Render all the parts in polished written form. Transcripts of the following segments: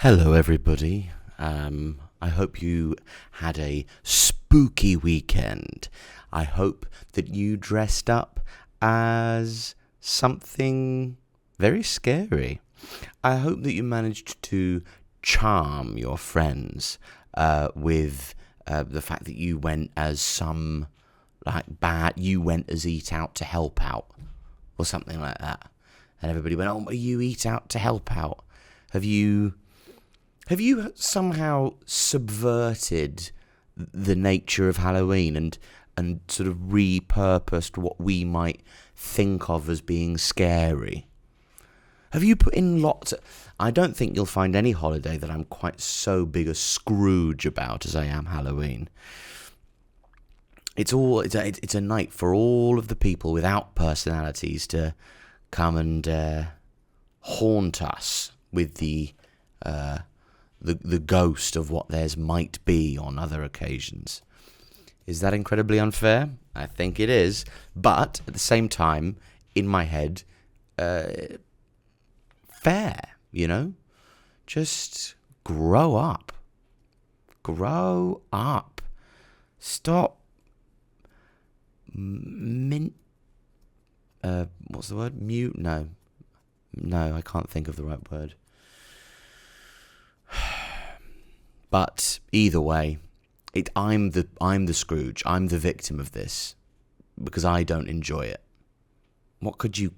Hello, everybody. I hope you had a spooky weekend. I hope that you dressed up as something very scary. I hope that you managed to charm your friends with the fact that you went as you went as Eat Out to Help Out or something like that. And everybody went, oh, you Eat Out to Help Out. Have you somehow subverted the nature of Halloween and sort of repurposed what we might think of as being scary? Have you put in lots I don't think you'll find any holiday that I'm quite so big a Scrooge about as I am Halloween. It's a night for all of the people without personalities to come and haunt us with the ghost of what theirs might be on other occasions. Is that incredibly unfair? I think it is. But at the same time, in my head, fair, you know? Just grow up. Grow up. Stop. What's the word? Mute? No, I can't think of the right word. But either way, I'm the Scrooge. I'm the victim of this because I don't enjoy it. What could you?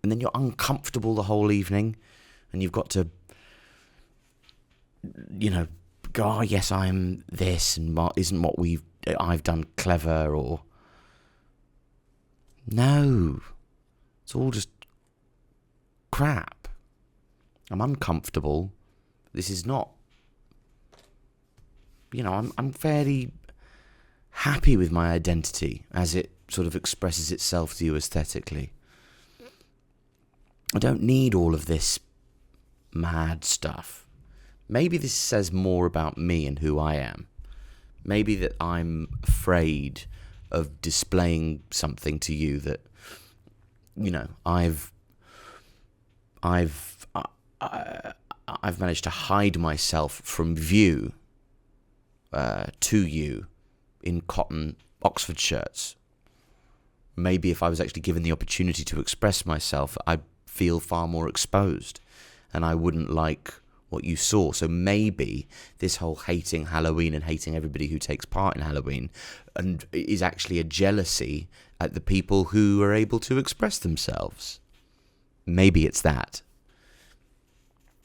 And then you're uncomfortable the whole evening, and you've got to, go. Oh yes, I'm this, and isn't what I've done clever or? No, it's all just crap. I'm uncomfortable. This is not. I'm fairly happy with my identity as it sort of expresses itself to you aesthetically. I don't need all of this mad stuff. Maybe this says more about me and who I am. Maybe that I'm afraid of displaying something to you that, I've managed to hide myself from view to you in cotton Oxford shirts. Maybe if I was actually given the opportunity to express myself, I'd feel far more exposed and I wouldn't like what you saw. So maybe this whole hating Halloween and hating everybody who takes part in Halloween and is actually a jealousy at the people who are able to express themselves. Maybe it's that.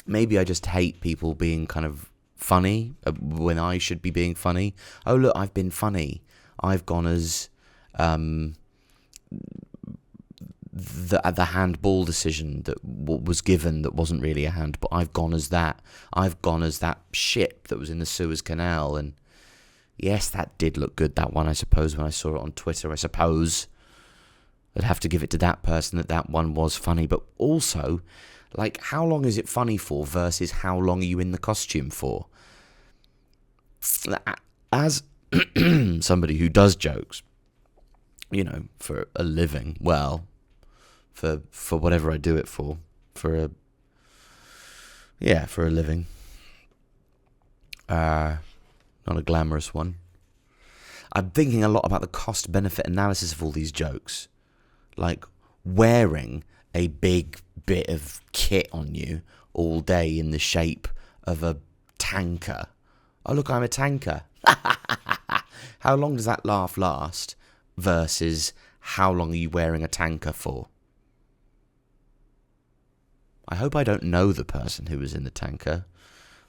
Maybe I just hate people being kind of funny when I should be being funny. Oh look, I've been funny. I've gone as the handball decision that was given that wasn't really a handball. I've gone as that. I've gone as that ship that was in the Suez Canal. And yes, that did look good, that one, I suppose, when I saw it on Twitter. I suppose I'd have to give it to that person that one was funny. But also, like, how long is it funny for versus how long are you in the costume for? As somebody who does jokes, for a living, for whatever I do it for a living. Not a glamorous one. I'm thinking a lot about the cost-benefit analysis of all these jokes. Like, wearing a big bit of kit on you all day in the shape of a tanker. Oh, look, I'm a tanker. How long does that laugh last versus how long are you wearing a tanker for? I hope I don't know the person who was in the tanker.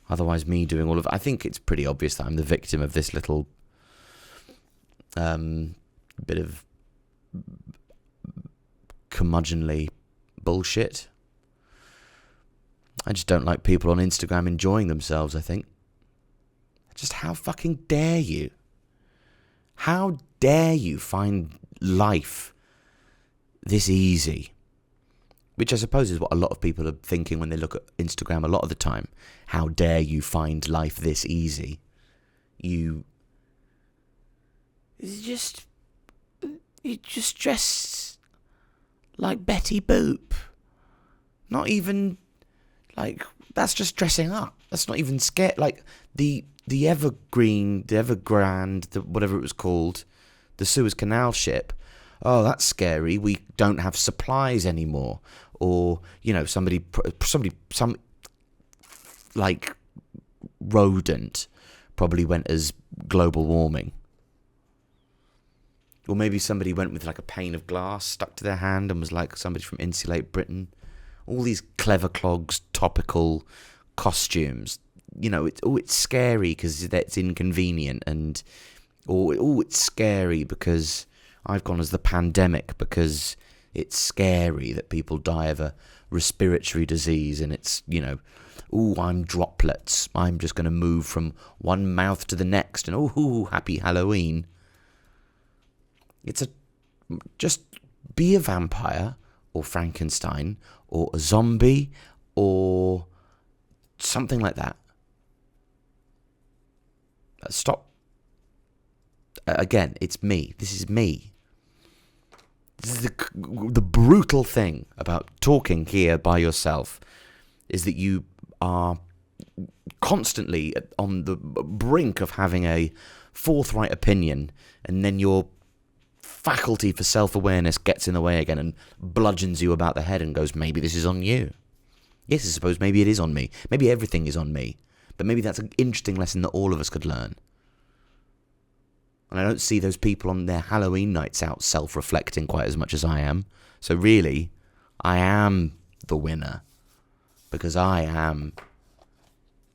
Otherwise, me doing all of... I think it's pretty obvious that I'm the victim of this little bit of curmudgeonly bullshit. I just don't like people on Instagram enjoying themselves, I think. Just how fucking dare you? How dare you find life this easy? Which I suppose is what a lot of people are thinking when they look at Instagram a lot of the time. How dare you find life this easy? You just dress like Betty Boop. Not even, like, that's just dressing up. That's not even scary. Like, the Evergreen, the Evergrande, whatever it was called, the Suez Canal ship. Oh, that's scary. We don't have supplies anymore. Or, some like rodent probably went as global warming. Or maybe somebody went with like a pane of glass stuck to their hand and was like somebody from Insulate Britain. All these clever clogs, topical costumes. It's scary because that's inconvenient, and it's scary because I've gone as the pandemic, because it's scary that people die of a respiratory disease, and it's, I'm droplets. I'm just going to move from one mouth to the next, and happy Halloween. Just be a vampire, or Frankenstein, or a zombie, or something like that. Stop. Again, it's me. This is me. This is the brutal thing about talking here by yourself, is that you are constantly on the brink of having a forthright opinion, and then your faculty for self-awareness gets in the way again and bludgeons you about the head and goes, maybe this is on you. Yes, I suppose maybe it is on me. Maybe everything is on me. But maybe that's an interesting lesson that all of us could learn. And I don't see those people on their Halloween nights out self-reflecting quite as much as I am. So really, I am the winner, because I am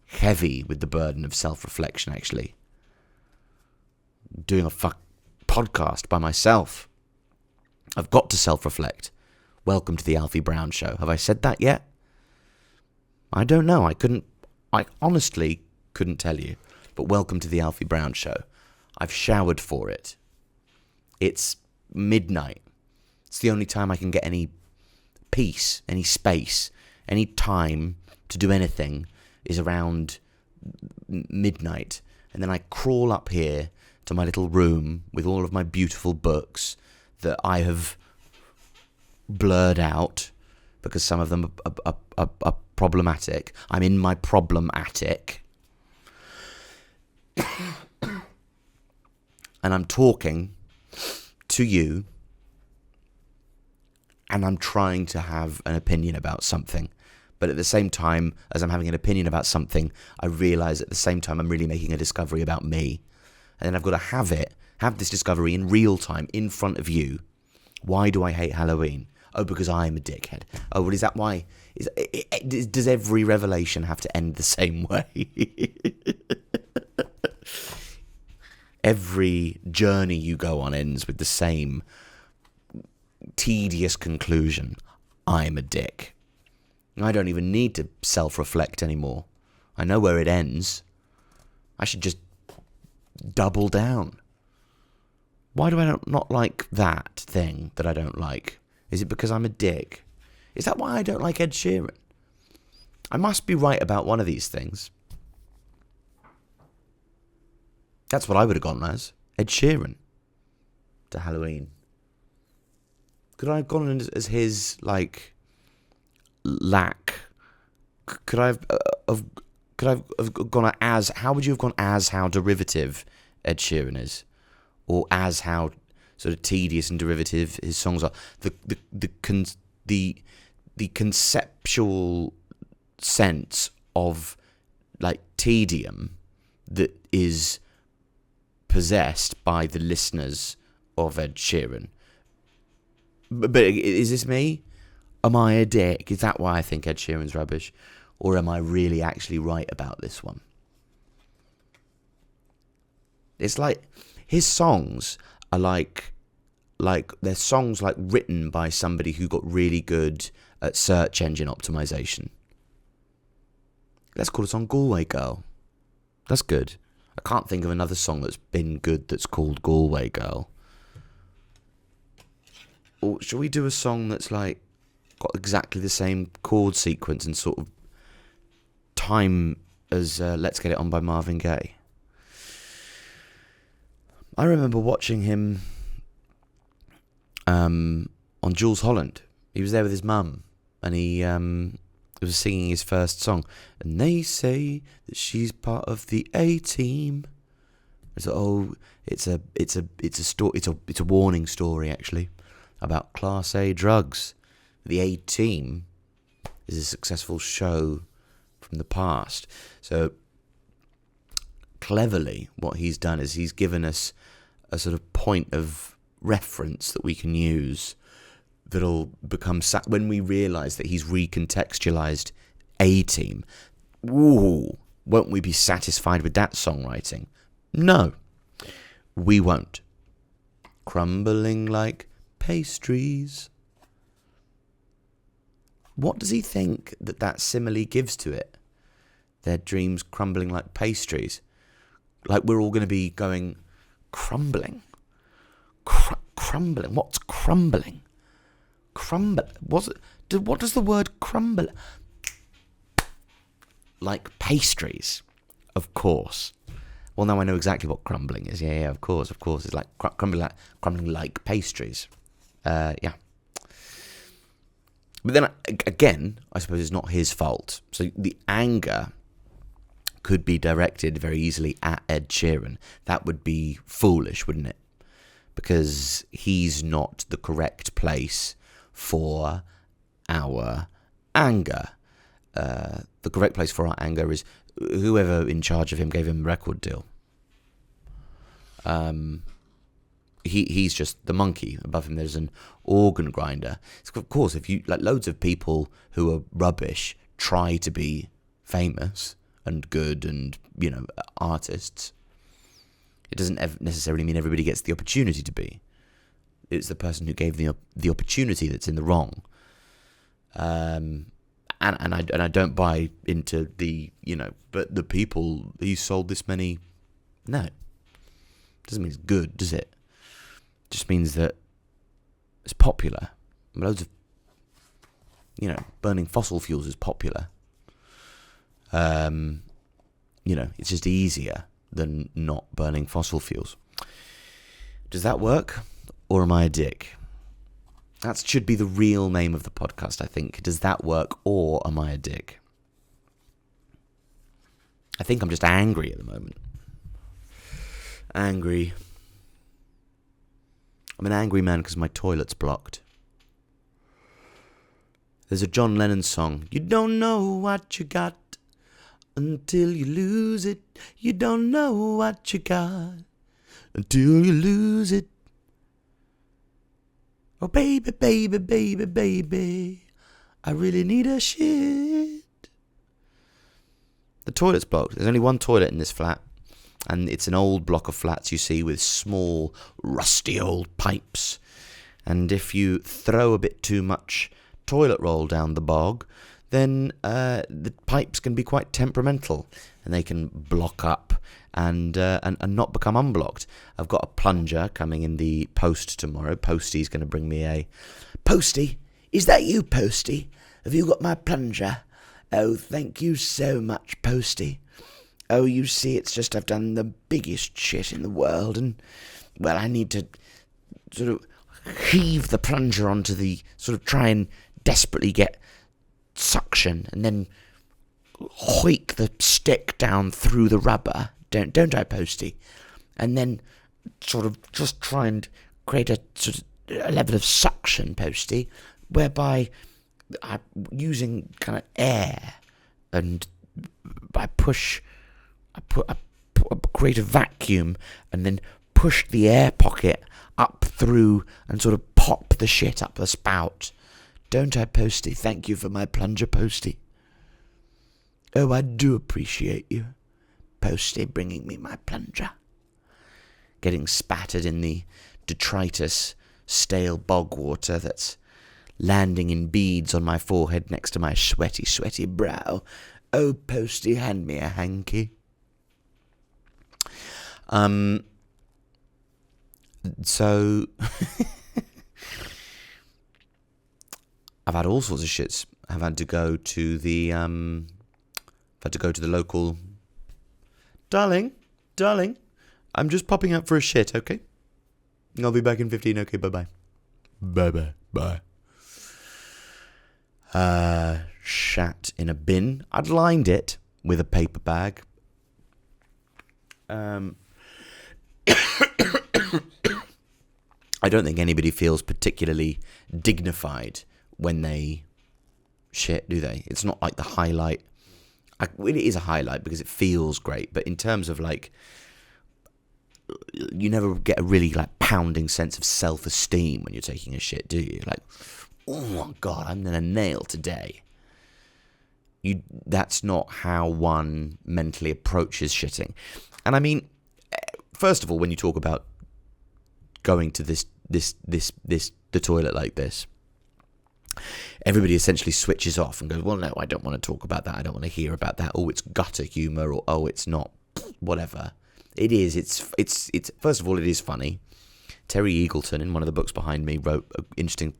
heavy with the burden of self-reflection, actually. Doing a podcast by myself. I've got to self-reflect. Welcome to the Alfie Brown Show. Have I said that yet? I don't know. I honestly couldn't tell you. But welcome to the Alfie Brown Show. I've showered for it. It's midnight. It's the only time I can get any peace, any space, any time to do anything is around midnight. And then I crawl up here to my little room with all of my beautiful books that I have blurred out because some of them are problematic. I'm in my problem attic. And I'm talking to you, and I'm trying to have an opinion about something. But at the same time, as I'm having an opinion about something, I realise at the same time I'm really making a discovery about me. And then I've got to have this discovery in real time, in front of you. Why do I hate Halloween? Oh, because I'm a dickhead. Oh, well, is that why? Does every revelation have to end the same way? Every journey you go on ends with the same tedious conclusion. I'm a dick. I don't even need to self-reflect anymore. I know where it ends. I should just double down. Why do I not like that thing that I don't like? Is it because I'm a dick? Is that why I don't like Ed Sheeran? I must be right about one of these things. That's what I would have gone as. Ed Sheeran. To Halloween. Could I have gone as his, like, lack? Could I have gone as... How would you have gone as how derivative Ed Sheeran is? Or as how sort of tedious and derivative his songs are? The conceptual sense of, like, tedium that is possessed by the listeners of Ed Sheeran. But is this me? Am I a dick? Is that why I think Ed Sheeran's rubbish? Or am I really actually right about this one? It's like his songs are like they're songs like written by somebody who got really good at search engine optimization. Let's call a song Galway Girl. That's good. I can't think of another song that's been good that's called Galway Girl. Or shall we do a song that's like got exactly the same chord sequence and sort of time as Let's Get It On by Marvin Gaye? I remember watching him on Jules Holland. He was there with his mum, and he was singing his first song, and they say that she's part of the A-team. It's a warning story actually about Class A drugs. The A-team is a successful show from the past. So cleverly, what he's done is he's given us a sort of point of reference that we can use that'll become when we realise that he's recontextualised A-team. Ooh, won't we be satisfied with that songwriting? No, we won't. Crumbling like pastries. What does he think that simile gives to it? Their dreams crumbling like pastries. Like we're all going to be going, crumbling? Crumbling? What's crumbling? What does the word crumble? Like pastries, of course. Well, now I know exactly what crumbling is. Yeah, of course. It's like crumbling like pastries. Yeah. But then, again, I suppose it's not his fault. So the anger could be directed very easily at Ed Sheeran. That would be foolish, wouldn't it? Because he's not the correct place for our anger. The correct place for our anger is whoever in charge of him gave him a record deal. He's just the monkey. Above him there's an organ grinder. Of course, if you loads of people who are rubbish try to be famous and good and artists, it doesn't necessarily mean everybody gets the opportunity to be. It's the person who gave the opportunity that's in the wrong. And I don't buy into but the people he sold this many. No, doesn't mean it's good, does it? Just means that it's popular. Loads of burning fossil fuels is popular. It's just easier than not burning fossil fuels. Does that work, or am I a dick? That should be the real name of the podcast, I think. Does that work, or am I a dick? I think I'm just angry at the moment. Angry. I'm an angry man because my toilet's blocked. There's a John Lennon song. You don't know what you got until you lose it. You don't know what you got until you lose it. Oh, baby, baby, baby, baby, I really need a shit. The toilet's blocked. There's only one toilet in this flat, and it's an old block of flats you see with small, rusty old pipes. And if you throw a bit too much toilet roll down the bog, then the pipes can be quite temperamental, and they can block up and not become unblocked. I've got a plunger coming in the post tomorrow. Posty's going to bring me a... Posty? Is that you, Posty? Have you got my plunger? Oh, thank you so much, Posty. Oh, you see, it's just I've done the biggest shit in the world, and, well, I need to sort of heave the plunger onto the... sort of try and desperately get suction, and then hoik the stick down through the rubber, don't I, Posty? And then sort of just try and create a sort of a level of suction, Posty, whereby I'm using kind of air, and I create a vacuum, and then push the air pocket up through and sort of pop the shit up the spout. Don't I, Posty? Thank you for my plunger, Posty. Oh, I do appreciate you, Posty, bringing me my plunger. Getting spattered in the detritus, stale bog water that's landing in beads on my forehead next to my sweaty, sweaty brow. Oh, Posty, hand me a hanky. So... I've had all sorts of shits. I've had to go to the local... Darling, I'm just popping out for a shit, okay? I'll be back in 15, okay, bye-bye. Bye-bye, bye. shat in a bin. I'd lined it with a paper bag. I don't think anybody feels particularly dignified when they shit, do they? It's not like the highlight. Well, it is a highlight because it feels great, but in terms of like, you never get a really like pounding sense of self-esteem when you're taking a shit, do you? Like, oh my God, I'm gonna nail today. That's not how one mentally approaches shitting. And I mean, first of all, when you talk about going to the toilet like this, everybody essentially switches off and goes, well, no, I don't want to talk about that. I don't want to hear about that. Oh, it's gutter humor, or oh, it's not, whatever. It is. It's. First of all, it is funny. Terry Eagleton, in one of the books behind me, wrote an interesting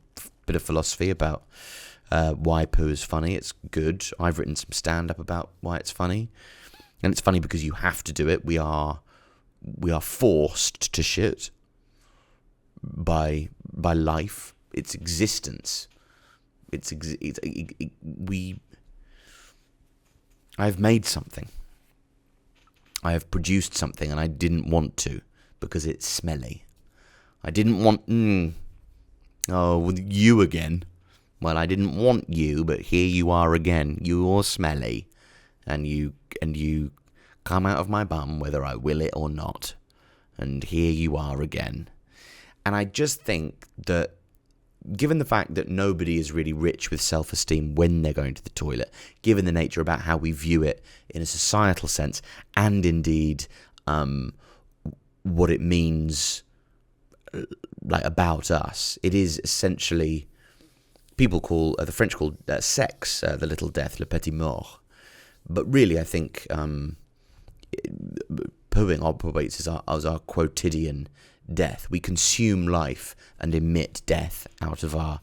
bit of philosophy about why poo is funny. It's good. I've written some stand-up about why it's funny, and it's funny because you have to do it. We are forced to shit by life, its existence. I've made something. I have produced something, and I didn't want to because it's smelly. I didn't want you again. Well, I didn't want you, but here you are again. You're smelly, and you come out of my bum whether I will it or not. And here you are again. And I just think that, given the fact that nobody is really rich with self-esteem when they're going to the toilet, given the nature about how we view it in a societal sense, and indeed what it means like about us, it is essentially, people call, the French call sex, the little death, le petit mort. But really, I think pooing operates as our quotidian death. We consume life and emit death out of our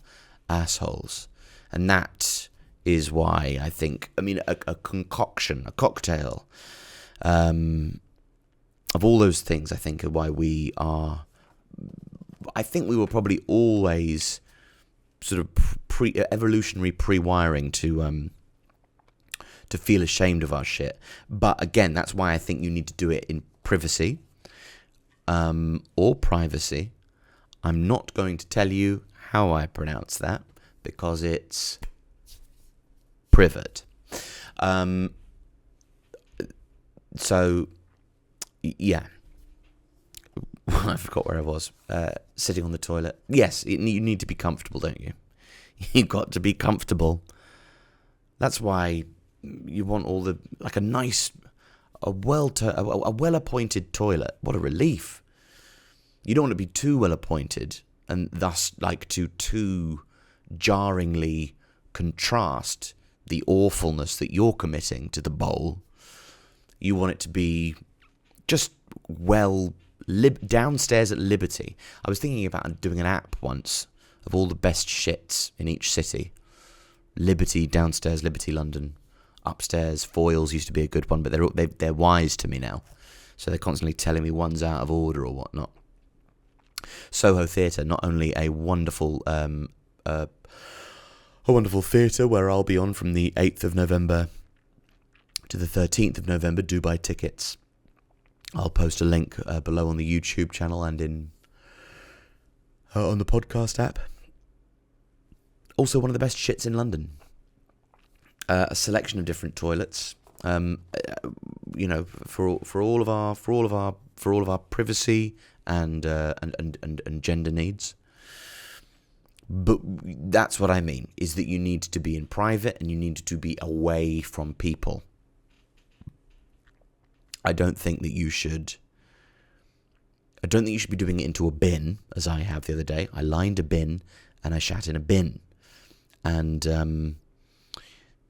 assholes. And that is why I think, I mean, a concoction, a cocktail of all those things, I think, are why we are, I think we were probably always sort of evolutionary pre-wiring to feel ashamed of our shit. But again, that's why I think you need to do it in privacy. Or privacy. I'm not going to tell you how I pronounce that because it's privet. So, yeah. I forgot where I was. Sitting on the toilet. Yes, you need to be comfortable, don't you? You've got to be comfortable. That's why you want all the, like a nice, a well-appointed toilet. What a relief. You don't want to be too well-appointed and thus like to too jarringly contrast the awfulness that you're committing to the bowl. You want it to be just downstairs at liberty. I was thinking about doing an app once of all the best shits in each city. Liberty downstairs, Liberty London. Upstairs, Foyles used to be a good one, but they're wise to me now. So they're constantly telling me one's out of order or whatnot. Soho Theatre, not only a wonderful theatre where I'll be on from the 8th of November to the 13th of November. Do buy tickets. I'll post a link below on the YouTube channel and on the podcast app. Also, one of the best shits in London. A selection of different toilets. You know, for all of our privacy and gender needs. But that's what I mean, is that you need to be in private and you need to be away from people. I don't think you should be doing it into a bin, as I have the other day. I lined a bin and I shat in a bin. And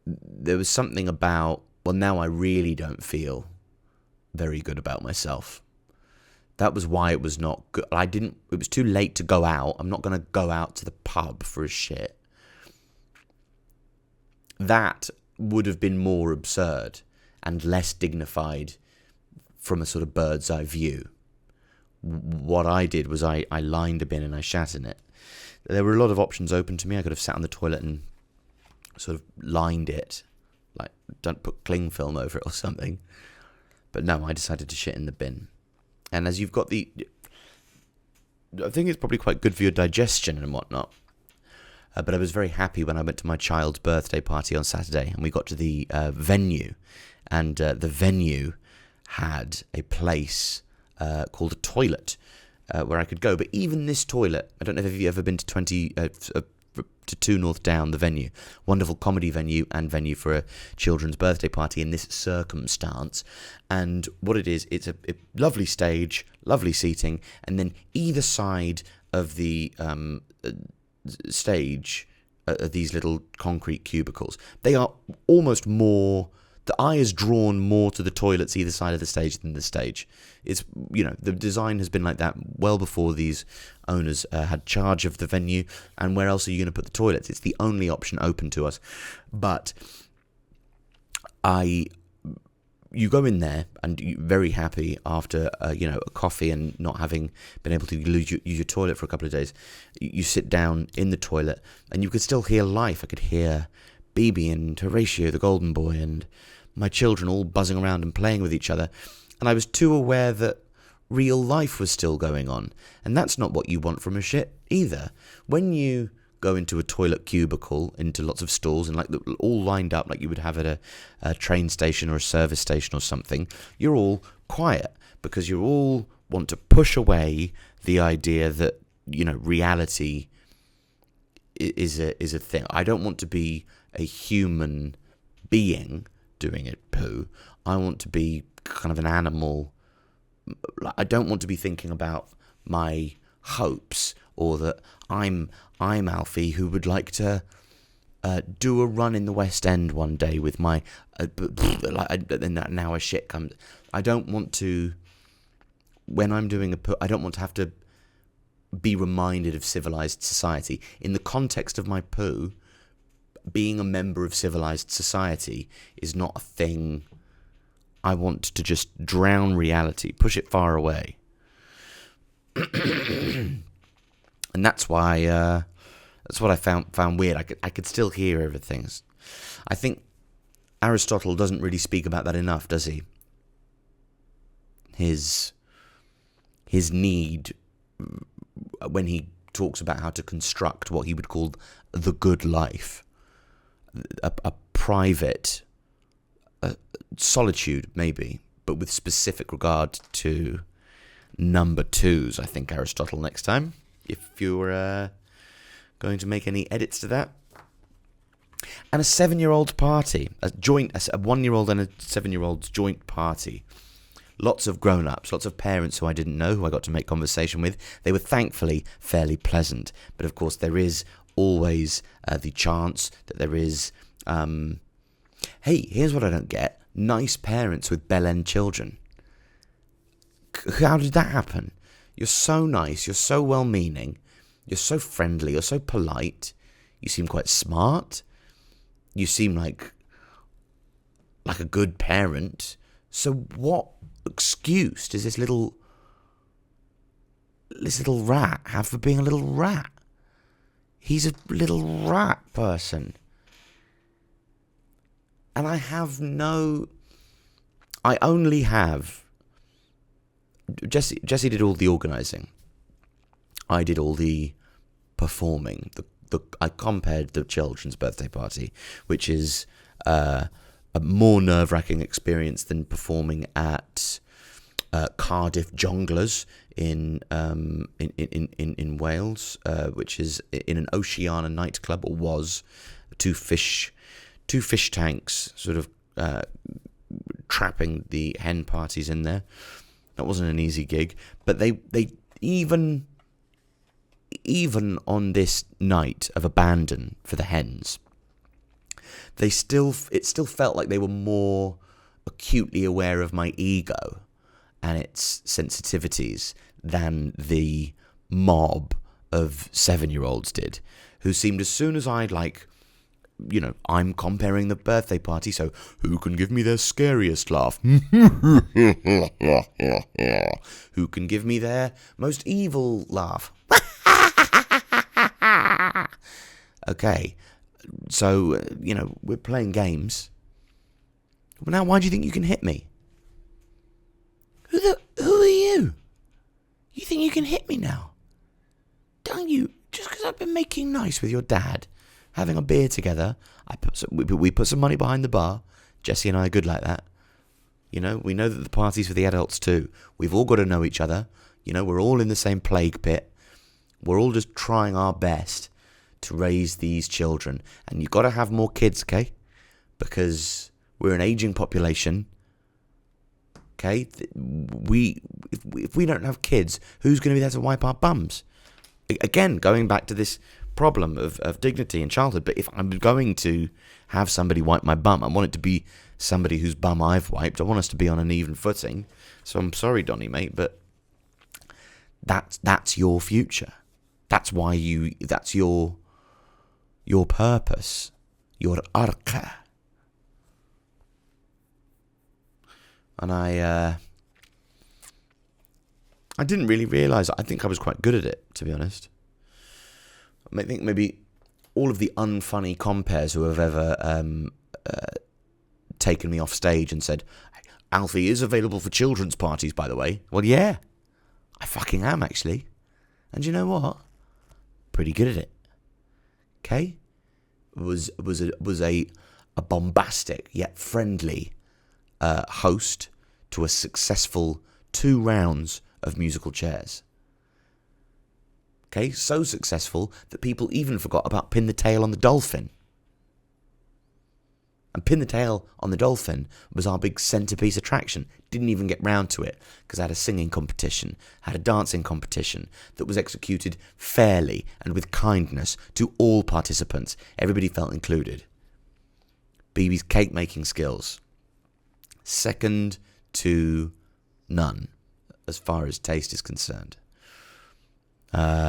there was something about, well, now I really don't feel very good about myself. That was why it was not good. It was too late to go out. I'm not going to go out to the pub for a shit. That would have been more absurd and less dignified from a sort of bird's eye view. What I did was I lined a bin and I shat in it. There were a lot of options open to me. I could have sat on the toilet and sort of lined it, like don't put cling film over it or something. But no, I decided to shit in the bin. And as you've got I think it's probably quite good for your digestion and whatnot. But I was very happy when I went to my child's birthday party on Saturday, and we got to the venue, and the venue had a place called a toilet where I could go. But even this toilet, I don't know if you've ever been to 2 North Down, the venue, wonderful comedy venue and venue for a children's birthday party in this circumstance. And what it is, it's a lovely stage, lovely seating, and then either side of the stage are these little concrete cubicles. They are almost more... The eye is drawn more to the toilets either side of the stage than the stage. It's, the design has been like that well before these owners had charge of the venue. And where else are you going to put the toilets? It's the only option open to us. But you go in there and you're very happy after a coffee and not having been able to use your toilet for a couple of days. You sit down in the toilet and you could still hear life. I could hear Bibi and Horatio, the golden boy, and my children all buzzing around and playing with each other. And I was too aware that real life was still going on. And that's not what you want from a shit either. When you go into a toilet cubicle, into lots of stalls, and all lined up like you would have at a train station or a service station or something, you're all quiet because you all want to push away the idea that, reality is a thing. I don't want to be a human being doing a poo. I want to be kind of an animal. I don't want to be thinking about my hopes or that I'm Alfie who would like to do a run in the West End one day with my now a shit comes. I don't want to, when I'm doing a poo, I don't want to have to be reminded of civilized society. In the context of my poo, being a member of civilized society is not a thing. I want to just drown reality, push it far away. And that's why that's what I found weird. I could still hear everything. I think Aristotle doesn't really speak about that enough, does he? His need, when he talks about how to construct what he would call the good life, a private solitude maybe, but with specific regard to number twos. I think Aristotle next time, if you're going to make any edits to that. And a 7-year-old's party, a 1-year-old and a 7-year-old's joint party. Lots of grown-ups, lots of parents who I didn't know, who I got to make conversation with. They were thankfully fairly pleasant. But of course there is always the chance that there is... hey, here's what I don't get. Nice parents with bell-end children. How did that happen? You're so nice, you're so well-meaning, you're so friendly, you're so polite, you seem quite smart, you seem like a good parent. So what excuse does this little rat have for being a little rat? He's a little rat person. And I only have... Jesse did all the organising. I did all the performing. I compared the children's birthday party, which is a more nerve-wracking experience than performing at Cardiff Jongleurs in Wales, which is in an Oceana nightclub, or was two fish tanks, sort of trapping the hen parties in there. That wasn't an easy gig, but they even on this night of abandon for the hens, it still felt like they were more acutely aware of my ego and its sensitivities than the mob of 7-year-olds did, who seemed, as soon as I'd I'm comparing the birthday party, so who can give me their scariest laugh? Who can give me their most evil laugh? Okay, So, we're playing games. Well, now, why do you think you can hit me? Who are you? You think you can hit me now? Don't you? Just because I've been making nice with your dad, having a beer together. We put some money behind the bar. Jesse and I are good like that. We know that the party's for the adults too. We've all got to know each other. We're all in the same plague pit. We're all just trying our best to raise these children. And you've got to have more kids, okay? Because we're an aging population. Okay? If we don't have kids, who's going to be there to wipe our bums? Again, going back to this problem of dignity in childhood. But if I'm going to have somebody wipe my bum, I want it to be somebody whose bum I've wiped. I want us to be on an even footing. So I'm sorry, Donny, mate, but that's your future. That's why that's your purpose, your arca. And I didn't really realise. I think I was quite good at it, to be honest. I think maybe all of the unfunny compares who have ever taken me off stage and said, Alfie is available for children's parties, by the way. Well, yeah, I fucking am, actually. And you know what? Pretty good at it. Okay? Was a bombastic yet friendly host to a successful 2 rounds of musical chairs. Okay, so successful that people even forgot about Pin the Tail on the Dolphin. And Pin the Tail on the Dolphin was our big centrepiece attraction. Didn't even get round to it because I had a singing competition, had a dancing competition that was executed fairly and with kindness to all participants. Everybody felt included. BB's cake making skills, second to none as far as taste is concerned. What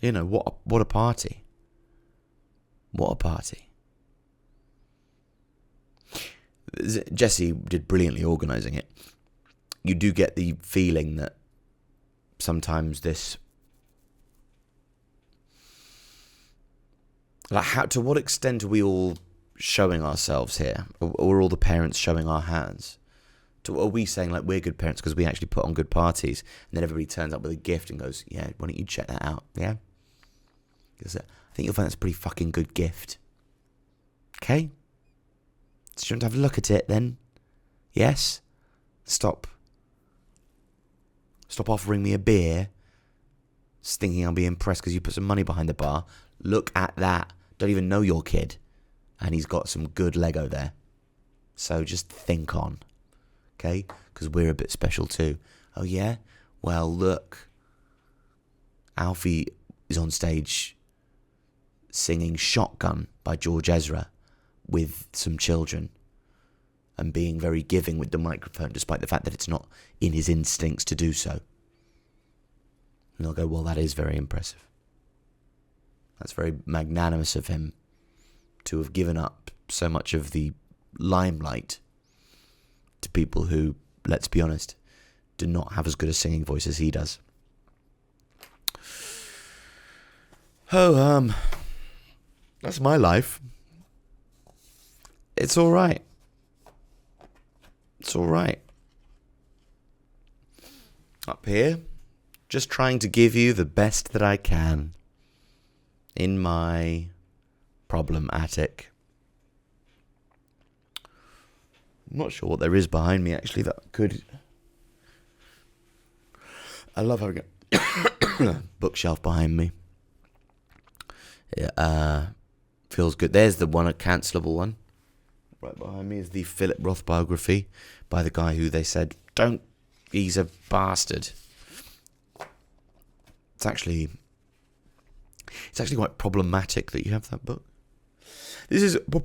a party. What a party. Jesse did brilliantly organising it. You do get the feeling that sometimes this, to what extent are we all showing ourselves here, or are all the parents showing our hands? Are we saying like we're good parents because we actually put on good parties, and then everybody turns up with a gift and goes, yeah, why don't you check that out? Yeah, because I think you'll find that's a pretty fucking good gift. Okay, so you want to have a look at it then? Yes. Stop offering me a beer, thinking I'll be impressed because you put some money behind the bar. Look at that. Don't even know your kid, and he's got some good Lego there. So just think on. Okay? Because we're a bit special too. Oh yeah? Well, look. Alfie is on stage singing Shotgun by George Ezra with some children and being very giving with the microphone despite the fact that it's not in his instincts to do so. And they'll go, well, that is very impressive. That's very magnanimous of him to have given up so much of the limelight to people who, let's be honest, do not have as good a singing voice as he does. Oh, that's my life. It's all right. It's all right. Up here, just trying to give you the best that I can in my problem attic. I'm not sure what there is behind me, actually, that could... I love having a bookshelf behind me. It feels good. There's the one, a cancelable one. Right behind me is the Philip Roth biography by the guy who they said, he's a bastard. It's actually quite problematic that you have that book.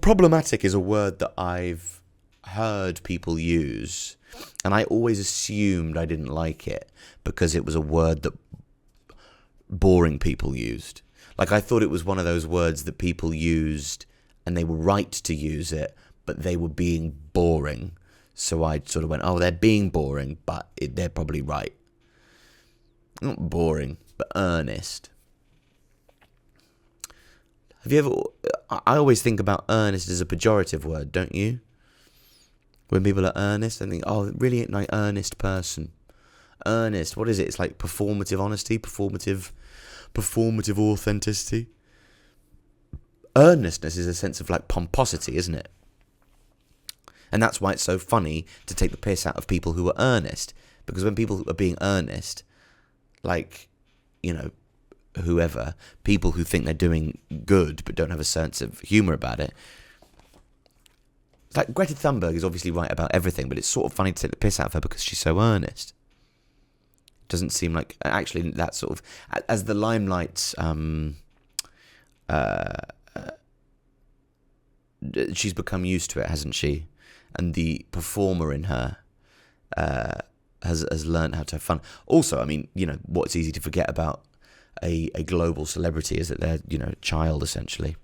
Problematic is a word that I've heard people use, and I always assumed I didn't like it because it was a word that boring people used. Like, I thought it was one of those words that people used and they were right to use it, but they were being boring. So I sort of went, oh, they're being boring, but they're probably right. Not boring, but earnest. Have you ever... I always think about earnest as a pejorative word, don't you? When people are earnest, I think, oh, really like earnest person. Earnest, what is it? It's like performative honesty, performative authenticity. Earnestness is a sense of like pomposity, isn't it? And that's why it's so funny to take the piss out of people who are earnest. Because when people are being earnest, like, you know, whoever, people who think they're doing good but don't have a sense of humour about it. It's like Greta Thunberg is obviously right about everything, but it's sort of funny to take the piss out of her because she's so earnest. Doesn't seem like... Actually, that sort of... As the limelight's... she's become used to it, hasn't she? And the performer in her has learned how to have fun. Also, I mean, you know, what's easy to forget about a global celebrity is that they're, you know, a child, essentially.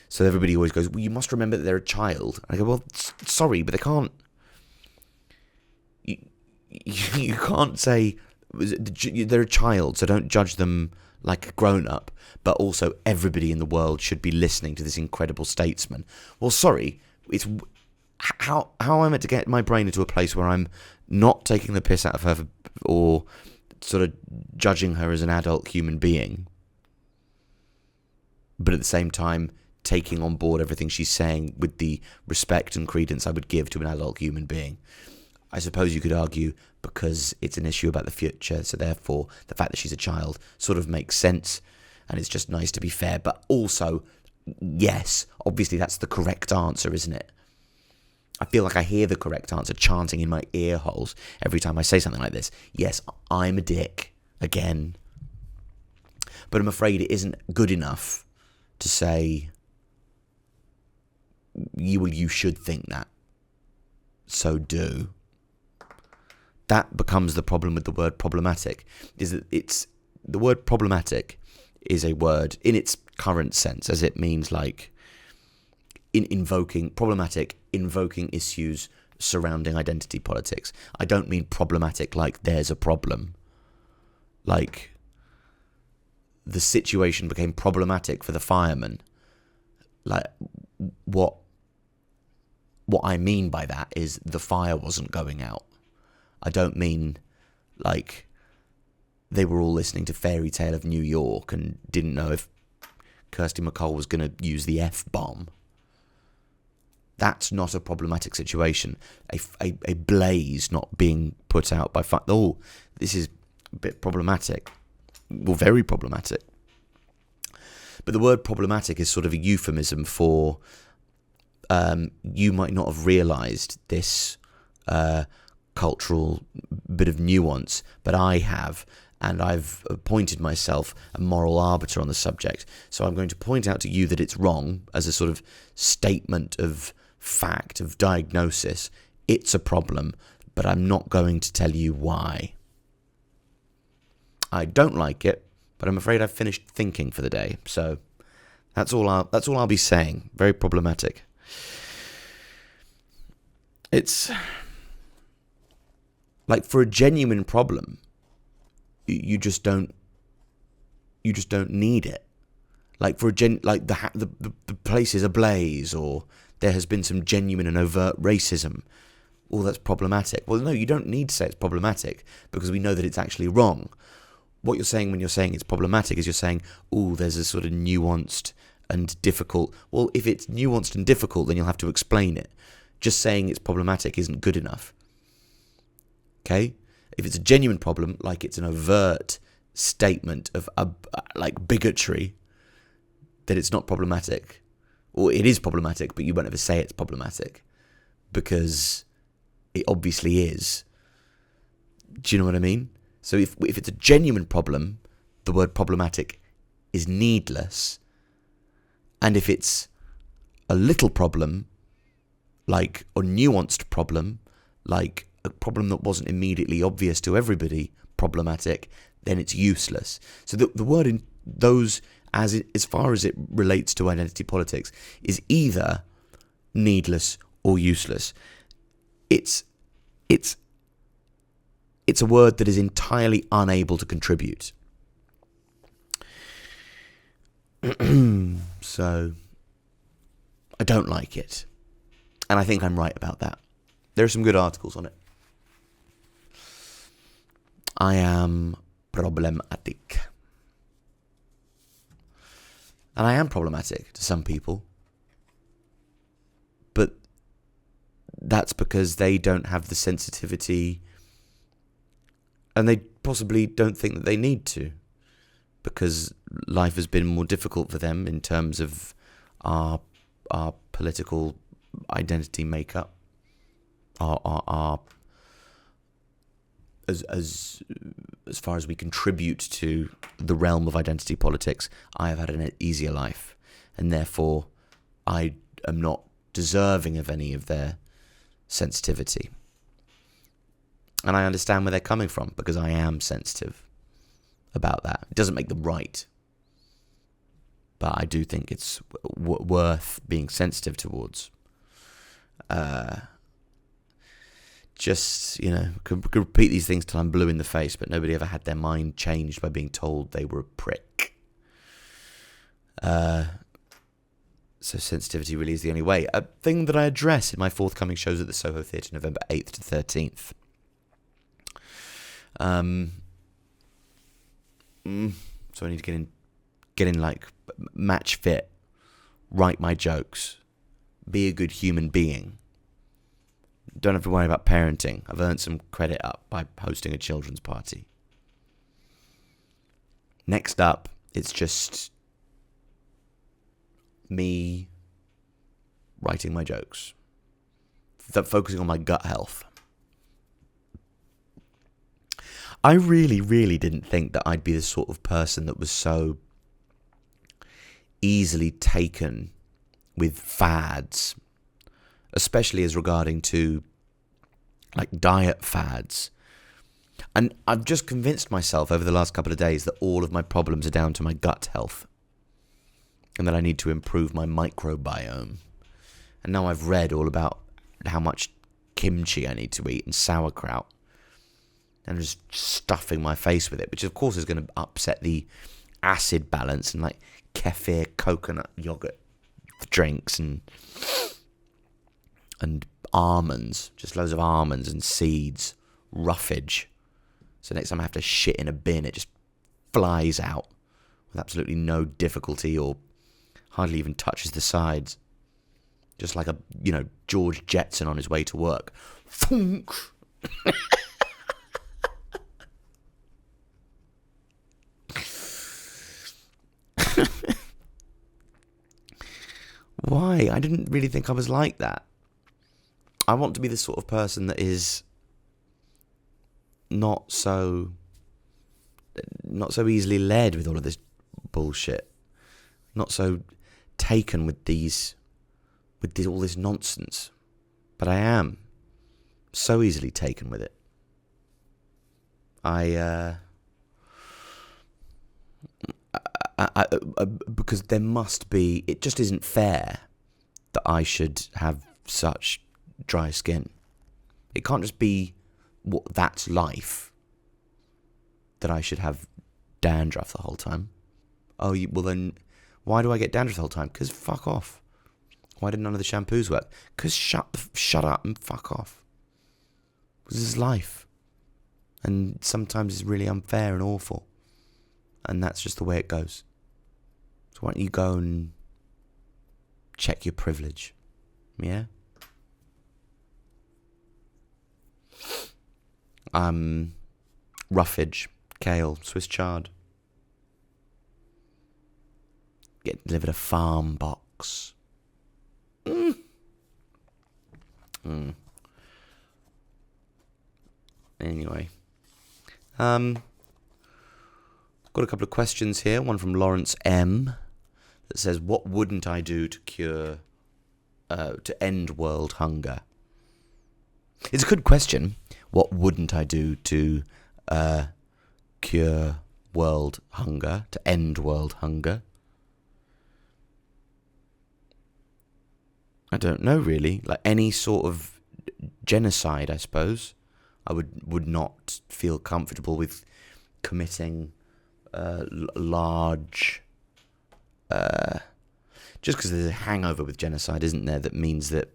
So everybody always goes, well, you must remember that they're a child. And I go, well, sorry, but they can't... You can't say they're a child, so don't judge them like a grown-up, but also everybody in the world should be listening to this incredible statesman. Well, sorry, it's... How am I meant to get my brain into a place where I'm not taking the piss out of her or sort of judging her as an adult human being, but at the same time taking on board everything she's saying with the respect and credence I would give to an adult human being? I suppose you could argue because it's an issue about the future, so therefore the fact that she's a child sort of makes sense, and it's just nice to be fair. But also, yes, obviously that's the correct answer, isn't it? I feel like I hear the correct answer chanting in my ear holes every time I say something like this. Yes, I'm a dick, again. But I'm afraid it isn't good enough to say, you should think that, so do. That becomes the problem with the word problematic, is that the word problematic is a word in its current sense, as it means like invoking issues surrounding identity politics. I don't mean problematic like there's a problem. Like the situation became problematic for the firemen. Like what I mean by that is the fire wasn't going out. I don't mean like they were all listening to Fairy Tale of New York and didn't know if Kirsty MacColl was going to use the F-bomb. That's not a problematic situation. A blaze not being put out by fire. Oh, this is a bit problematic. Well, very problematic. But the word problematic is sort of a euphemism for you might not have realised this cultural bit of nuance, but I have, and I've appointed myself a moral arbiter on the subject. So I'm going to point out to you that it's wrong as a sort of statement of fact, of diagnosis. It's a problem, but I'm not going to tell you why. I don't like it, but I'm afraid I've finished thinking for the day. So that's all I'll be saying. Very problematic. It's like for a genuine problem, you just don't need it. Like for the place is ablaze, or there has been some genuine and overt racism. Well, that's problematic. Well, no, you don't need to say it's problematic because we know that it's actually wrong. What you're saying when you're saying it's problematic is you're saying, oh, there's a sort of nuanced and difficult. Well, if it's nuanced and difficult, then you'll have to explain it. Just saying it's problematic isn't good enough. Okay? If it's a genuine problem, like it's an overt statement of like bigotry, then it's not problematic. Or it is problematic, but you won't ever say it's problematic because it obviously is. Do you know what I mean? So if it's a genuine problem, the word problematic is needless. And if it's a little problem, like a nuanced problem, like a problem that wasn't immediately obvious to everybody, problematic, then it's useless. So the word in those, as far as it relates to identity politics, is either needless or useless. It's a word that is entirely unable to contribute. So I don't like it. And I think I'm right about that. There are some good articles on it. I am problematic. And I am problematic to some people. But that's because they don't have the sensitivity, and they possibly don't think that they need to, because life has been more difficult for them in terms of our political identity makeup, our as far as we contribute to the realm of identity politics. I have had an easier life, and therefore I am not deserving of any of their sensitivity. And I understand where they're coming from, because I am sensitive about that. It doesn't make them right, but I do think it's worth being sensitive towards. Just, could repeat these things till I'm blue in the face, but nobody ever had their mind changed by being told they were a prick. So sensitivity really is the only way. A thing that I address in my forthcoming shows at the Soho Theatre, November 8th to 13th. So I need to get in like match fit, write my jokes, be a good human being. Don't have to worry about parenting. I've earned some credit up by hosting a children's party. Next up, it's just me writing my jokes, focusing on my gut health. I really, really didn't think that I'd be the sort of person that was so easily taken with fads, especially as regarding to like diet fads. And I've just convinced myself over the last couple of days that all of my problems are down to my gut health, and that I need to improve my microbiome. And now I've read all about how much kimchi I need to eat and sauerkraut, and I'm just stuffing my face with it, which of course is going to upset the acid balance, and like kefir coconut yogurt drinks and almonds, just loads of almonds and seeds, roughage. So next time I have to shit in a bin, it just flies out with absolutely no difficulty, or hardly even touches the sides. Just like a, George Jetson on his way to work. Thunk! Why? I didn't really think I was like that. I want to be the sort of person that is not so easily led with all of this bullshit. Not so taken with all this nonsense. But I am so easily taken with it. Because there must be, it just isn't fair that I should have such dry skin. It can't just be that's life, that I should have dandruff the whole time. Oh, well then, why do I get dandruff the whole time? Because fuck off. Why did none of the shampoos work? Because shut up and fuck off. Because this is life. And sometimes it's really unfair and awful. And that's just the way it goes. So why don't you go and check your privilege? Yeah? Roughage, kale, Swiss chard. Get delivered a farm box. Anyway. Got a couple of questions here. One from Lawrence M. that says, what wouldn't I do to end world hunger? It's a good question. What wouldn't I do to cure world hunger, to end world hunger? I don't know, really. Like any sort of genocide, I suppose. I would not feel comfortable with committing large just because there's a hangover with genocide, isn't there, that means that,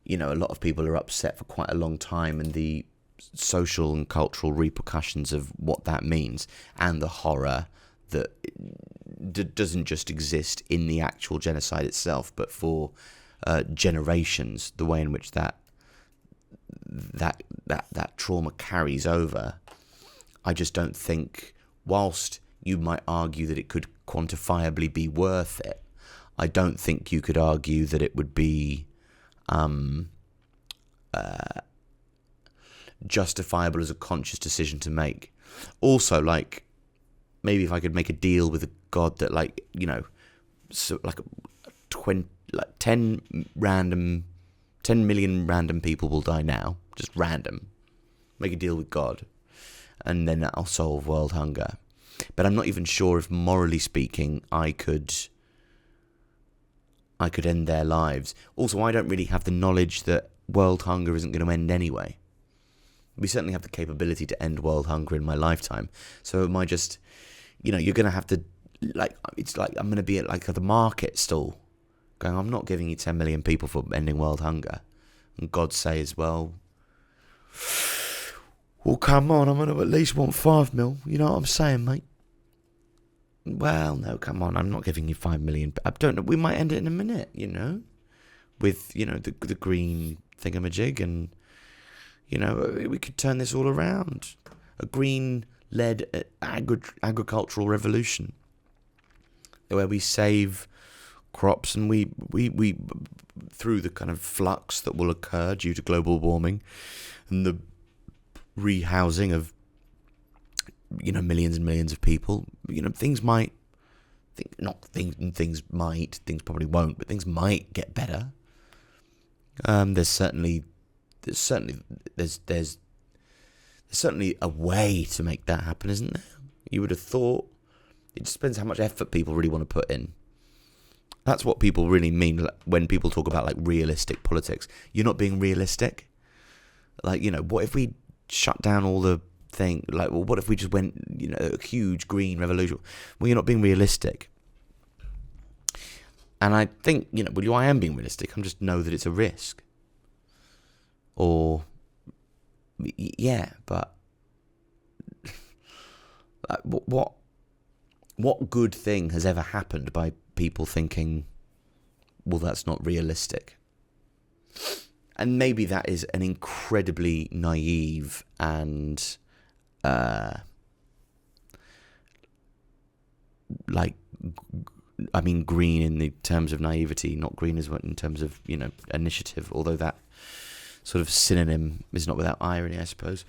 a lot of people are upset for quite a long time, and the social and cultural repercussions of what that means, and the horror that doesn't just exist in the actual genocide itself, but for generations, the way in which that trauma carries over. I just don't think, whilst you might argue that it could quantifiably be worth it, I don't think you could argue that it would be justifiable as a conscious decision to make. Also, maybe if I could make a deal with a god that, 10 million random people will die now, just random. Make a deal with God, and then that'll solve world hunger. But I'm not even sure if, morally speaking, I could end their lives. Also, I don't really have the knowledge that world hunger isn't going to end anyway. We certainly have the capability to end world hunger in my lifetime. So am I just, you're going to have to, it's like I'm going to be at the market stall going, I'm not giving you 10 million people for ending world hunger. And God says, well, come on, I'm going to at least want 5 mil. You know what I'm saying, mate? Well, no, come on, I'm not giving you 5 million. I don't know, we might end it in a minute, with, the green thingamajig, and, we could turn this all around. A green-led agricultural revolution where we save crops, and we through the kind of flux that will occur due to global warming and the rehousing of millions and millions of people, things probably won't, but things might get better. There's certainly a way to make that happen, isn't there? You would have thought. It just depends how much effort people really want to put in. That's what people really mean when people talk about realistic politics. You're not being realistic. What if we shut down all the thing? What if we just went, a huge green revolution? Well, you're not being realistic. And I think, I am being realistic. I just know that it's a risk. Or, yeah, but what good thing has ever happened by people thinking, well, that's not realistic? And maybe that is an incredibly naive and green in the terms of naivety, not green as well in terms of, initiative, although that sort of synonym is not without irony, I suppose,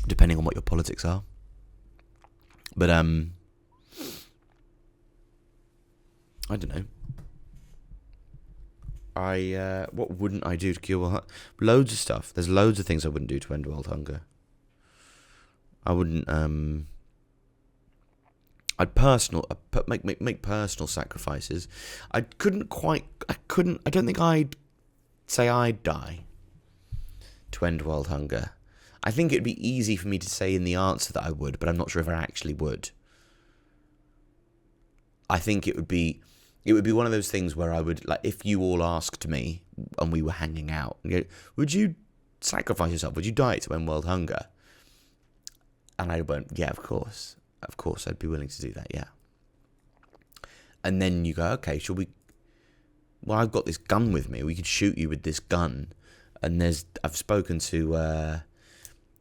depending on what your politics are. But I don't know. What wouldn't I do to cure world hunger? Loads of stuff. There's loads of things I wouldn't do to end world hunger. I wouldn't. I'd make personal sacrifices. I don't think I'd say I'd die to end world hunger. I think it'd be easy for me to say in the answer that I would, but I'm not sure if I actually would. I think it would be one of those things where I would, if you all asked me and we were hanging out, and go, would you sacrifice yourself? Would you die to end world hunger? And I went, yeah, of course. Of course, I'd be willing to do that, yeah. And then you go, okay, shall we... Well, I've got this gun with me. We could shoot you with this gun. And I've spoken to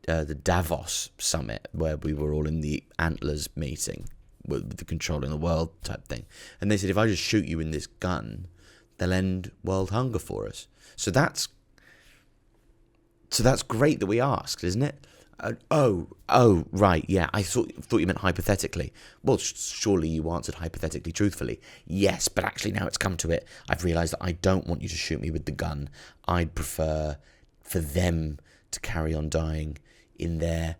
the Davos summit, where we were all in the Antlers meeting with the Controlling the World type thing. And they said, if I just shoot you in this gun, they'll end world hunger for us. So that's great that we asked, isn't it? Oh, right, yeah. I thought you meant hypothetically. Well, surely you answered hypothetically truthfully. Yes, but actually now it's come to it, I've realised that I don't want you to shoot me with the gun. I'd prefer for them to carry on dying in their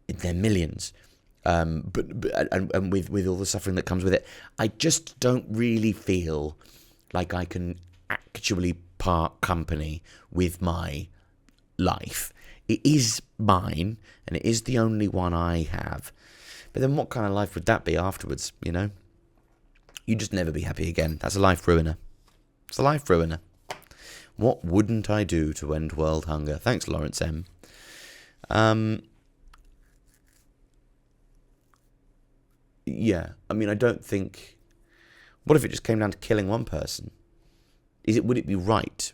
millions. But with all the suffering that comes with it, I just don't really feel like I can actually part company with my life. It is mine, and it is the only one I have. But then what kind of life would that be afterwards, you know? You'd just never be happy again. That's a life ruiner. It's a life ruiner. What wouldn't I do to end world hunger? Thanks, Lawrence M. Yeah, I mean, I don't think... What if it just came down to killing one person? Would it be right?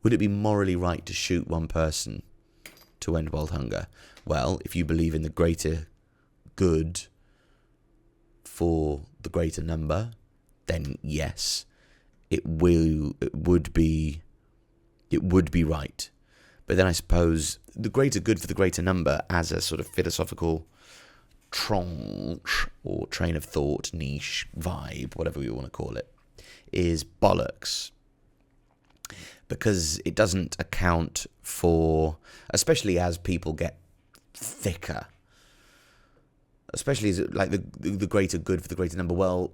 Would it be morally right to shoot one person to end world hunger? Well, if you believe in the greater good for the greater number, then yes, it would be right. But then I suppose the greater good for the greater number, as a sort of philosophical tranche or train of thought, niche, vibe, whatever you want to call it, is bollocks. Because it doesn't account for, especially as people get thicker, especially as like the greater good for the greater number. Well,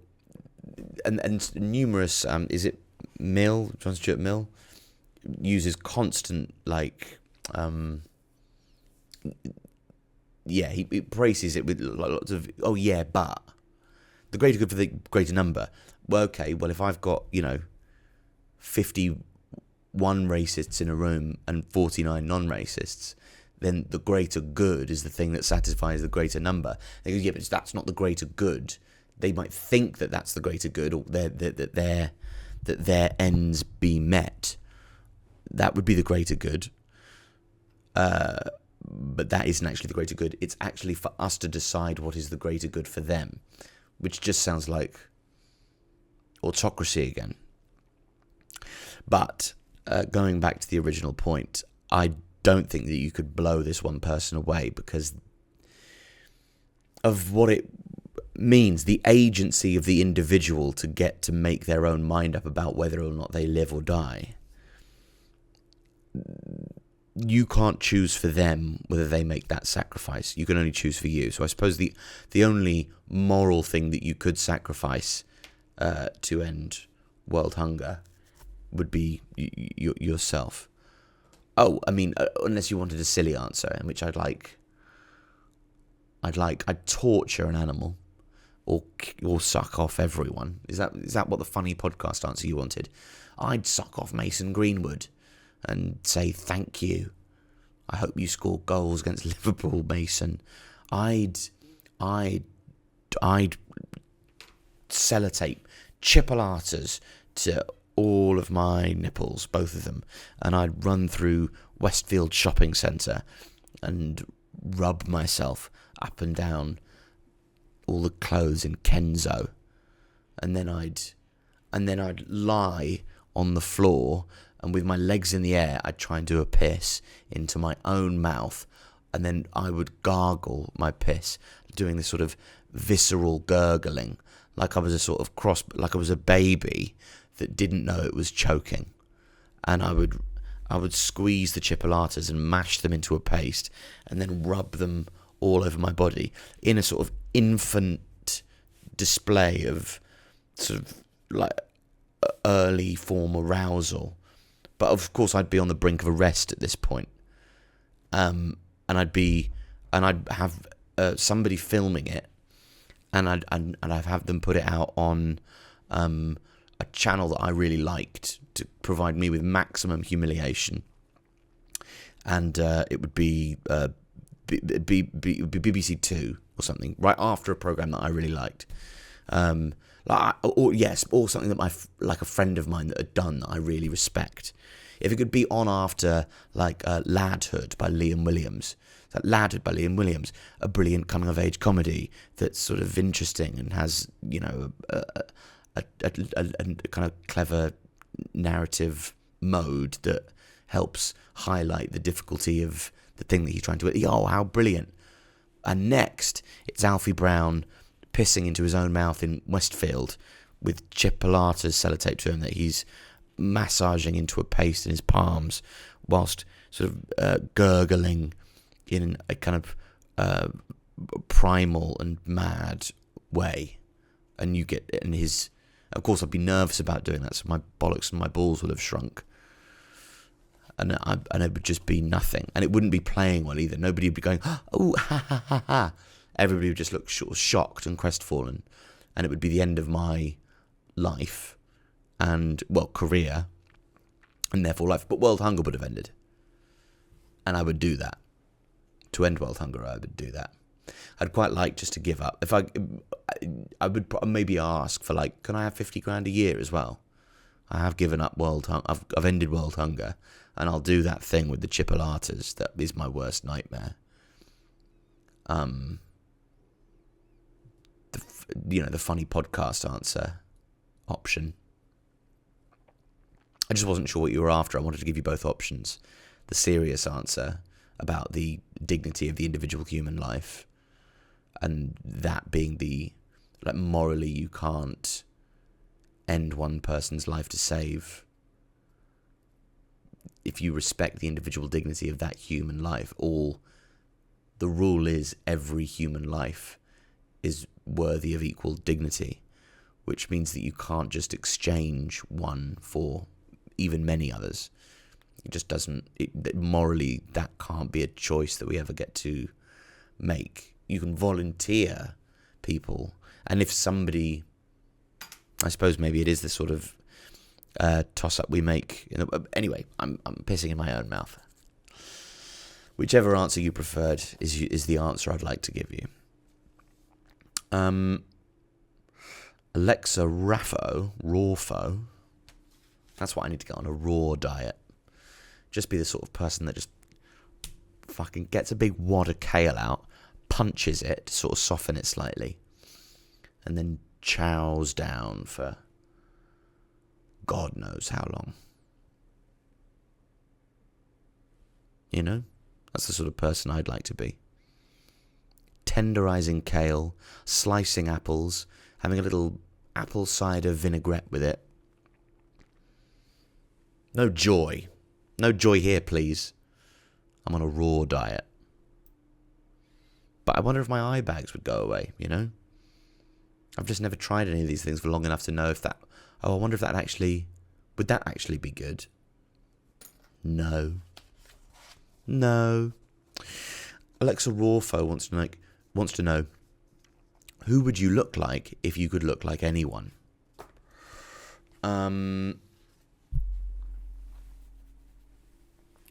and numerous, is it Mill, John Stuart Mill, uses constant, like, he braces it with lots of, oh yeah, but the greater good for the greater number. Well, okay, well, if I've got, 51 racists in a room and 49 non-racists, then the greater good is the thing that satisfies the greater number. They go, yeah, but that's not the greater good. They might think that that's the greater good, or that their ends be met. That would be the greater good. But that isn't actually the greater good. It's actually for us to decide what is the greater good for them, which just sounds like autocracy again. But going back to the original point, I don't think that you could blow this one person away because of what it means, the agency of the individual to get to make their own mind up about whether or not they live or die. You can't choose for them whether they make that sacrifice. You can only choose for you. So I suppose the only moral thing that you could sacrifice to end world hunger would be yourself. Oh, I mean, unless you wanted a silly answer, in which I'd torture an animal, or suck off everyone. Is that what the funny podcast answer you wanted? I'd suck off Mason Greenwood and say thank you. I hope you score goals against Liverpool, Mason. I'd sellotape chipolatas to all of my nipples, both of them, and I'd run through Westfield Shopping Centre and rub myself up and down all the clothes in Kenzo, and then I'd lie on the floor, and with my legs in the air, I'd try and do a piss into my own mouth, and then I would gargle my piss, doing this sort of visceral gurgling, like I was like I was a baby that didn't know it was choking. And I would squeeze the chipolatas and mash them into a paste, and then rub them all over my body in a sort of infant display of sort of like early form arousal. But of course I'd be on the brink of arrest at this point. And I'd have somebody filming it, and I'd have them put it out on a channel that I really liked to provide me with maximum humiliation. And it would be BBC Two or something, right after a program that I really liked. Or something that a friend of mine that had done that I really respect. If it could be on after, like, Ladhood by Liam Williams. Ladhood by Liam Williams, a brilliant coming-of-age comedy that's sort of interesting and has, a kind of clever narrative mode that helps highlight the difficulty of the thing that he's trying to... Oh, how brilliant. And next, it's Alfie Brown pissing into his own mouth in Westfield with chipolatas sellotaped to him that he's massaging into a paste in his palms whilst sort of gurgling in a kind of primal and mad way. And you get in his... Of course, I'd be nervous about doing that, so my bollocks and my balls would have shrunk. And it would just be nothing. And it wouldn't be playing well either. Nobody would be going, oh, ha, ha, ha, ha. everybody would just look sort of shocked and crestfallen, and it would be the end of my life and, well, career, and therefore life. But world hunger would have ended. And I would do that. To end world hunger, I would do that. I'd quite like just to give up. If I would maybe ask for, like, can I have 50 grand a year as well? I have given up world hunger. I've ended world hunger, and I'll do that thing with the chipolatas that is my worst nightmare. The funny podcast answer option. I just wasn't sure what you were after. I wanted to give you both options. The serious answer about the dignity of the individual human life, and that being the, like, morally you can't end one person's life to save. If you respect the individual dignity of that human life, the rule is every human life is worthy of equal dignity, which means that you can't just exchange one for even many others. It just doesn't, morally, that can't be a choice that we ever get to make. You can volunteer people, and if somebody, I suppose maybe it is the sort of toss-up we make. Anyway, I'm pissing in my own mouth. Whichever answer you preferred is the answer I'd like to give you. Alexa Rawfo, that's what I need to get on, a raw diet. Just be the sort of person that just fucking gets a big wad of kale out, punches it to sort of soften it slightly, and then chows down for God knows how long. You know? That's the sort of person I'd like to be. Tenderizing kale, slicing apples, having a little apple cider vinaigrette with it. No joy. No joy here, please. I'm on a raw diet. But I wonder if my eye bags would go away, you know? I've just never tried any of these things for long enough to know if that... I wonder if that actually... Would that actually be good? No. Alexa Rawfo wants to know, who would you look like if you could look like anyone? I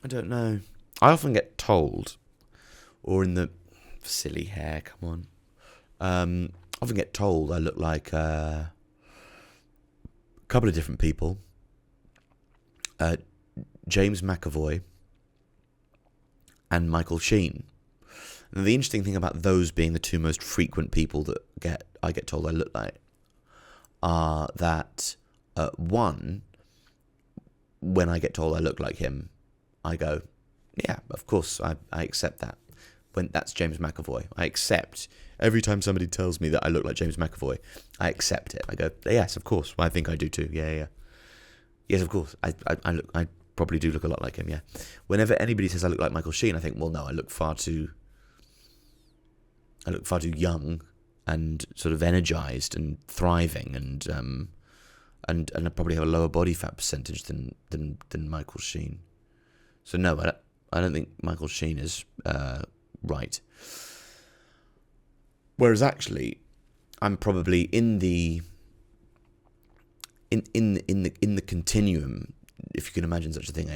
don't know. I often get told, or in the silly hair, come on. Often get told I look like a couple of different people. James McAvoy and Michael Sheen. And the interesting thing about those being the two most frequent people that I get told I look like are that one, when I get told I look like him, I go, yeah, of course, I accept that. When that's James McAvoy, I accept. Every time somebody tells me that I look like James McAvoy, I accept it. I go, yes, of course. Well, I think I do too. Yeah. Yes, of course. I probably do look a lot like him. Yeah. Whenever anybody says I look like Michael Sheen, I think, well, no, I look far too young and sort of energized and thriving, and I probably have a lower body fat percentage than Michael Sheen. So no, I don't think Michael Sheen is right. Whereas actually, I'm probably in the continuum, if you can imagine such a thing,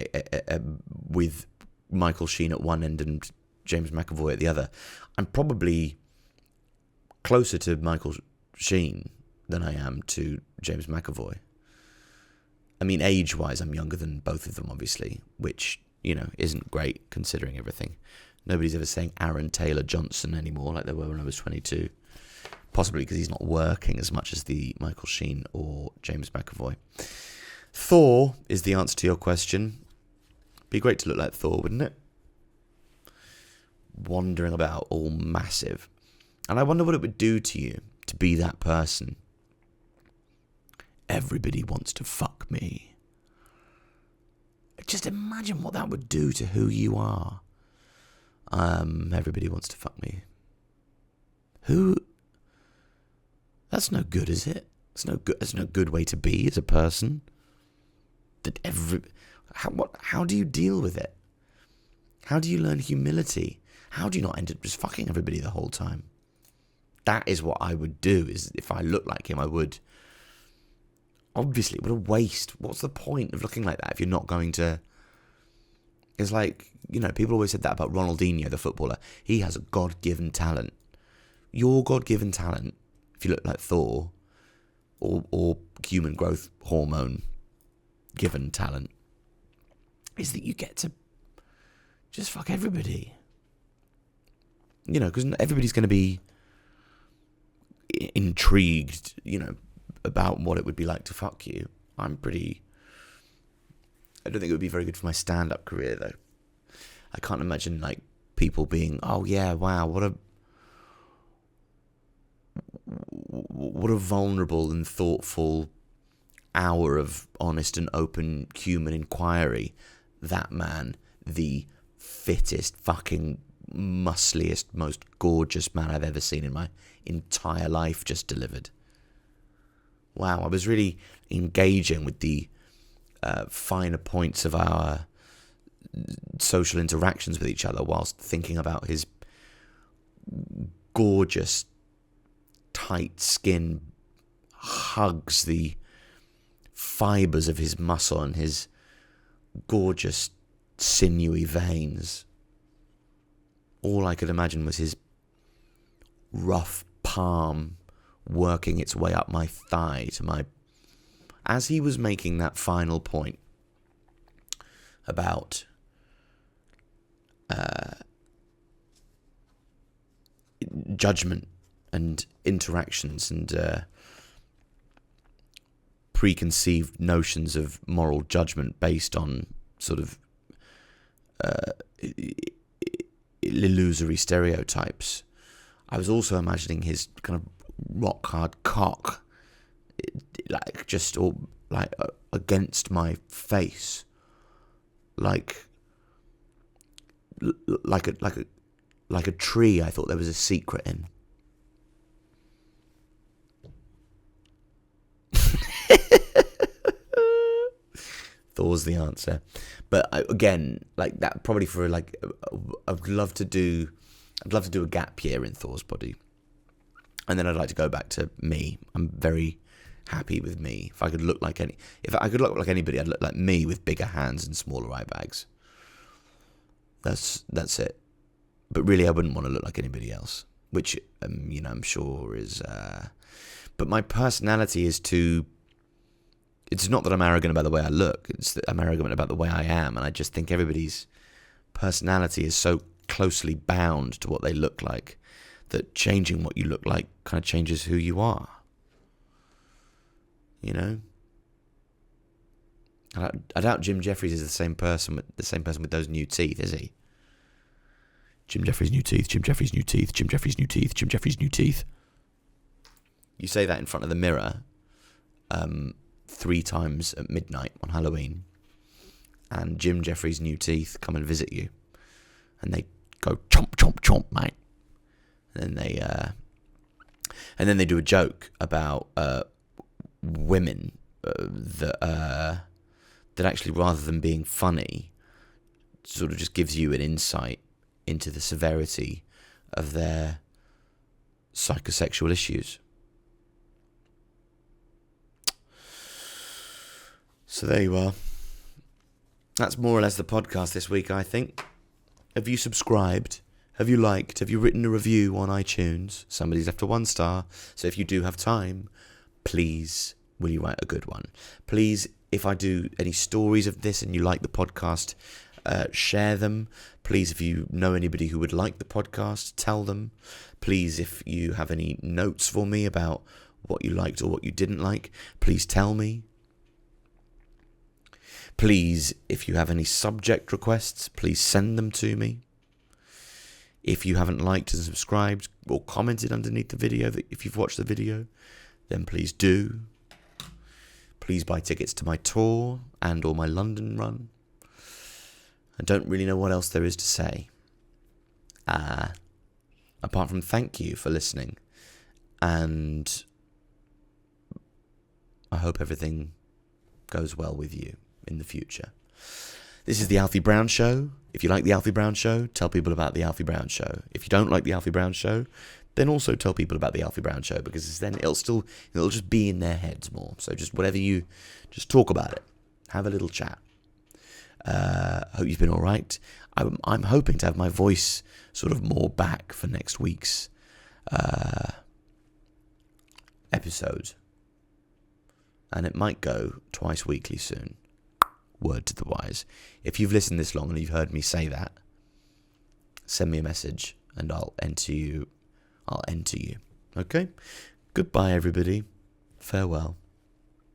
with Michael Sheen at one end and James McAvoy at the other. I'm probably closer to Michael Sheen than I am to James McAvoy. I mean, age-wise, I'm younger than both of them, obviously, which, you know, isn't great considering everything. Nobody's ever saying Aaron Taylor Johnson anymore like they were when I was 22. Possibly because he's not working as much as the Michael Sheen or James McAvoy. Thor is the answer to your question. Be great to look like Thor, wouldn't it? Wandering about all massive. And I wonder what it would do to you to be that person. Everybody wants to fuck me. Just imagine what that would do to who you are. Everybody wants to fuck me. Who? That's no good, is it? It's no good. That's no good way to be as a person. How do you deal with it? How do you learn humility? How do you not end up just fucking everybody the whole time? That is what I would do. Is if I looked like him, I would. Obviously, what a waste. What's the point of looking like that if you're not going to... It's like, people always said that about Ronaldinho, the footballer. He has a God-given talent. Your God-given talent, if you look like Thor, or human growth hormone given talent, is that you get to just fuck everybody. Because everybody's going to be intrigued, about what it would be like to fuck you. I don't think it would be very good for my stand-up career, though. I can't imagine, people being, oh, yeah, wow, what a vulnerable and thoughtful hour of honest and open human inquiry. That man, the fittest, fucking muscliest, most gorgeous man I've ever seen in my entire life, just delivered. Wow, I was really engaging with the finer points of our social interactions with each other whilst thinking about his gorgeous, tight skin hugs the fibres of his muscle and his gorgeous, sinewy veins. All I could imagine was his rough palm working its way up my thigh to my... As he was making that final point about judgment and interactions and preconceived notions of moral judgment based on sort of illusory stereotypes, I was also imagining his kind of rock hard cock, just all against my face, like a tree I thought there was a secret in. Thor's the answer. But again, that probably for I'd love to do a gap year in Thor's body. And then I'd like to go back to me. I'm very happy with me. If I could look like anybody, I'd look like me with bigger hands and smaller eye bags. That's it. But really, I wouldn't want to look like anybody else, which I'm sure is. But my personality is to. It's not that I'm arrogant about the way I look. It's that I'm arrogant about the way I am, and I just think everybody's personality is so closely bound to what they look like that changing what you look like kind of changes who you are. I doubt Jim Jeffries is the same person with those new teeth, is he? Jim Jeffries' new teeth, Jim Jeffries' new teeth, Jim Jeffries' new teeth, Jim Jeffries' new teeth. You say that in front of the mirror 3 times at midnight on Halloween, and Jim Jeffries' new teeth come and visit you, and they go chomp chomp chomp, mate. And then they do a joke about women that actually, rather than being funny, sort of just gives you an insight into the severity of their psychosexual issues. So there you are. That's more or less the podcast this week, I think. Have you subscribed? Have you liked? Have you written a review on iTunes? Somebody's left a 1 star. So if you do have time, please, will you write a good one? Please, if I do any stories of this and you like the podcast, share them. Please, if you know anybody who would like the podcast, tell them. Please, if you have any notes for me about what you liked or what you didn't like, please tell me. Please, if you have any subject requests, please send them to me. If you haven't liked and subscribed or commented underneath the video, if you've watched the video, then please do. Please buy tickets to my tour and or my London run. I don't really know what else there is to say. Apart from thank you for listening. And I hope everything goes well with you in the future. This is the Alfie Brown Show. If you like the Alfie Brown Show, tell people about the Alfie Brown Show. If you don't like the Alfie Brown Show, then also tell people about the Alfie Brown Show, because then it'll just be in their heads more. So just just talk about it. Have a little chat. Hope you've been all right. I'm hoping to have my voice sort of more back for next week's episode. And it might go twice weekly soon. Word to the wise. If you've listened this long and you've heard me say that, send me a message and I'll enter you. Okay? Goodbye, everybody. Farewell.